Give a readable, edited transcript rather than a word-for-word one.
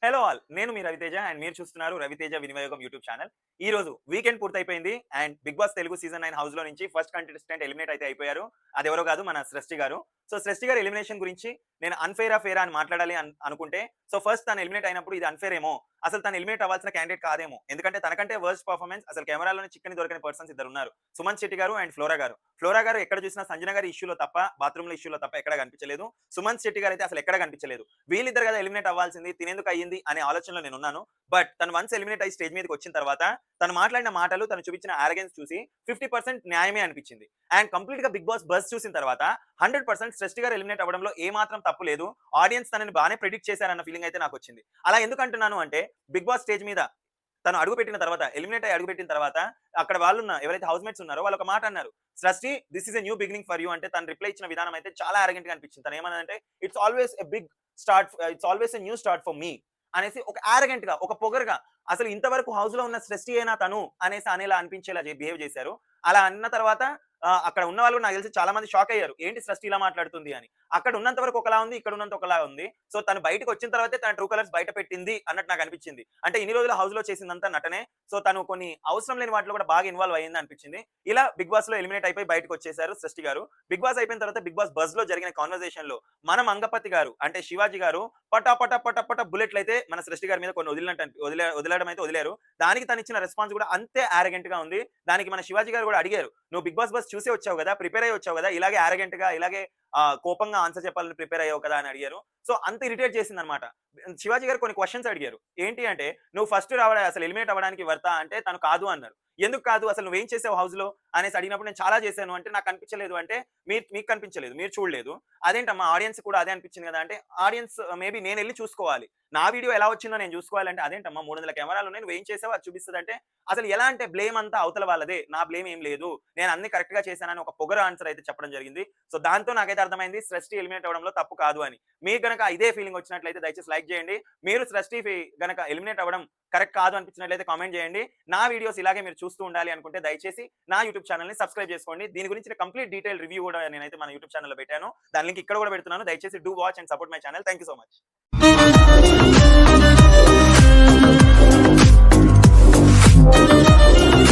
Hello all. నేను మీ Raviteja and మీరు చూస్తున్నారు రవితేజ వినియోగం యూట్యూబ్ ఛానల్. ఈ రోజు వీకెండ్ పూర్తయిపోయింది and 'Bigg Boss' Telugu season 9 హౌస్‌లో నుంచి ఫస్ట్ కంటెస్టెంట్ ఎలిమినేట్ అయితే అయిపోయారు. అదెవరో కాదు మన సృష్టి గారు. సో సృష్టి గారి ఎలిమినేషన్ గురించి నేను అన్‌ఫెయిరా? ఫెయిరా? అని మాట్లాడాలి అనుకుంటే సో ఫస్ట్ తను ఎలిమినేట్ అయినప్పుడు ఇది అన్‌ఫెయిర్ ఏమో! అసలు తను ఎలిమినేట్ అవ్వాల్సిన క్యాండిడేట్ కాదేమో! ఎందుకంటే తనకంటే వర్స్ట్ పెర్ఫార్మన్స్ అసలు కెమెరాలోనే చిక్కని దొరకని పర్సన్స్ ఇద్దరున్నారు. సుమన్ శెట్టి గారు అండ్ ఫ్లోరా గారు. ఫ్లోరా గారు ఎక్కడ చూసినా సంజన గారి ఇష్యూలో తప్ప, బాత్రూమ్‌లో ఇష్యూలో తప్ప ఎక్కడ కనిపించలేదు. సుమన్ శెట్టి గారు అయితే అసలు ఎక్కడ కనిపించలేదు. వీళ్ళిద్దరు కదా ఎలిమినేట్ అవ్వాల్సింది. తినేందుకు అయ్యింది అనే ఆలోచనలో నేనున్నాను. బట్ తను వన్స్ ఎలిమినేట్ అయ్యి స్టేజ్ మీదకి వచ్చిన తర్వాత తను మాట్లాడిన మాటలు, తను చూపించిన ఆరగెన్స్ చూసి 50% న్యాయమే అనిపించింది. అండ్ కంప్లీట్‌గా 'బిగ్ బాస్' బజ్ చూసిన తర్వాత 100% సృష్టి గారు ఎలిమినేట్ అవ్వడంలో ఏ మాత్రం తప్పు లేదు. ఆడియన్స్ తనని బానే ప్రిడిక్ట్ చేశారన్న ఫీలింగ్ అయితే నాకొచ్చింది. అలా ఎందుకు అంటున్నాను అంటే 'బిగ్ బాస్' స్టేజ్ మీద తను అడుగుపెట్టిన తర్వాత, ఎలిమినేట్ అయ్యి అడుగుపెట్టిన తర్వాత అక్కడ ఎవరైతే హౌస్‌మేట్స్ ఉన్నారో వాళ్ళు ఒక మాట అన్నారు. "సృష్టి this is a new beginning for you" అంటే తను రిప్లై ఇచ్చిన విధానం అయితే చాలా ఆరగెంట్‌గా అనిపించింది. తను ఏమన్నదంటే it's always a new start for me" అనేసి ఒక ఆరగెంట్‌గా, ఒక పొగరుగా అసలు ఇంతవరకు హౌస్‌లో ఉన్న సృష్టియేనా తను అనేసి అనేలా అనిపించేలా బిహేవ్ చేశారు. అలా అన్న తర్వాత అక్కడ ఉన్న వాళ్ళు నాకు తెలిసి చాలా మంది షాక్ అయ్యారు. ఏంటి సృష్టి ఇలా మాట్లాడుతుంది అని. అక్కడ ఉన్నంత వరకు ఒకలా ఉంది. ఇక్కడ ఉన్నంత ఒకలా ఉంది. సో తను బయటికి వచ్చిన తర్వాతే తన ట్రూ కలర్స్ బయట పెట్టింది అన్నట్టు నాకు అనిపించింది. అంటే ఇన్ని రోజులు హౌస్‌లో చేసిందంతా నటనే. సో తను కొన్ని అవసరం లేని వాటిలో కూడా బాగా ఇన్వాల్వ్ అయ్యింది అనిపించింది. ఇలా 'బిగ్ బాస్'లో ఎలిమినేట్ అయిపోయి బయటకి వచ్చేసారు సృష్టి గారు. 'బిగ్ బాస్' అయిపోయిన తర్వాత 'బిగ్ బాస్' బజ్‌లో జరిగిన కన్వర్జేషన్‌లో మన మంగపతి గారు అంటే శివాజీ గారు పటా పటా పటా పటా బుల్లెట్లయితే మన సృష్టి గారి మీద కొన్ని వదిలడం అయితే వదిలారు. దానికి తను ఇచ్చిన రెస్పాన్స్ కూడా అంతే ఆరగెంట్‌గా ఉంది. దానికి మన శివాజీ గారు కూడా అడిగారు. "నువ్వు 'బిగ్ బాస్' బస్ చూసే వచ్చావు కదా! ప్రిపేర్ అయ్యి వచ్చావు కదా! ఇలాగే ఆరగెంట్‌గా ఇలాగే కోపంగా ఆన్సర్ చెప్పాలని ప్రిపేర్ అయ్యావు కదా!" అని అడిగారు. సో అంత ఇరిటేట్ చేసిందన్నమాట. శివాజీ గారు కొన్ని క్వెషన్స్ అడిగారు. ఏంటి అంటే, "నువ్వు ఫస్ట్ అసలు ఎలిమినేట్ అవ్వడానికి వర్తా?" అంటే తను కాదు అన్నారు. "ఎందుకు కాదు? అసలు నువ్వేం చేసావు హౌస్‌లో?" అనేసి అడిగినప్పుడు నేను చాలా చేశాను అంటే, "నాకు కనిపించలేదు" అంటే, మీకు కనిపించలేదు. మీరు చూడలేదు. "అదేంటమ్మా ఆడియన్స్ కూడా అదే అనిపించింది కదా!" అంటే, "ఆడియన్స్ మేబీ నేనెళ్లి చూసుకోవాలి. నా వీడియో ఎలా వచ్చిందో నేను చూసుకోవాలంటే" "అదేంటమ్మా 300 కెమెరాలున్నాయి. నువ్వేం చేసావో అది చూపిస్తదంటే" అసలు ఎలా అంటే బ్లేమ్ అంతా అవతల వాళ్ళదే. నా బ్లేమ్ ఏం లేదు. నేను అన్ని కరెక్ట్‌గా చేశానని ఒక పొగరు ఆన్సర్ అయితే చెప్పడం జరిగింది. సో దాంతో నాకైతే అర్థమైంది సృష్టి ఎలిమినేట్ అవ్వడంలో తప్పు కాదు అని. మీకు గనక ఇదే ఫీలింగ్ వచ్చినట్లయితే దయచేసి లైక్ చేయండి. మీరు సృష్టి గనక ఎలిమినేట్ అవ్వడం కరెక్ట్ కాదు అనిపించినట్లయితే కామెంట్ చేయండి. నా వీడియోస్ ఇలాగే మీరు చూస్తూ ఉండాలి అనుకుంటే దయచేసి నా యూట్యూబ్ ఛానెల్‌ని సబ్స్క్రైబ్ చేసుకోండి. దీని గురించిన కంప్లీట్ డీటెయిల్ రివ్యూ కూడా నేనైతే మన యూట్యూబ్ ఛానెల్‌లో పెట్టాను. దాని లింక్ ఇక్కడ కూడా పెడుతున్నాను. దయచేసి do watch and support my channel. Thank you so much.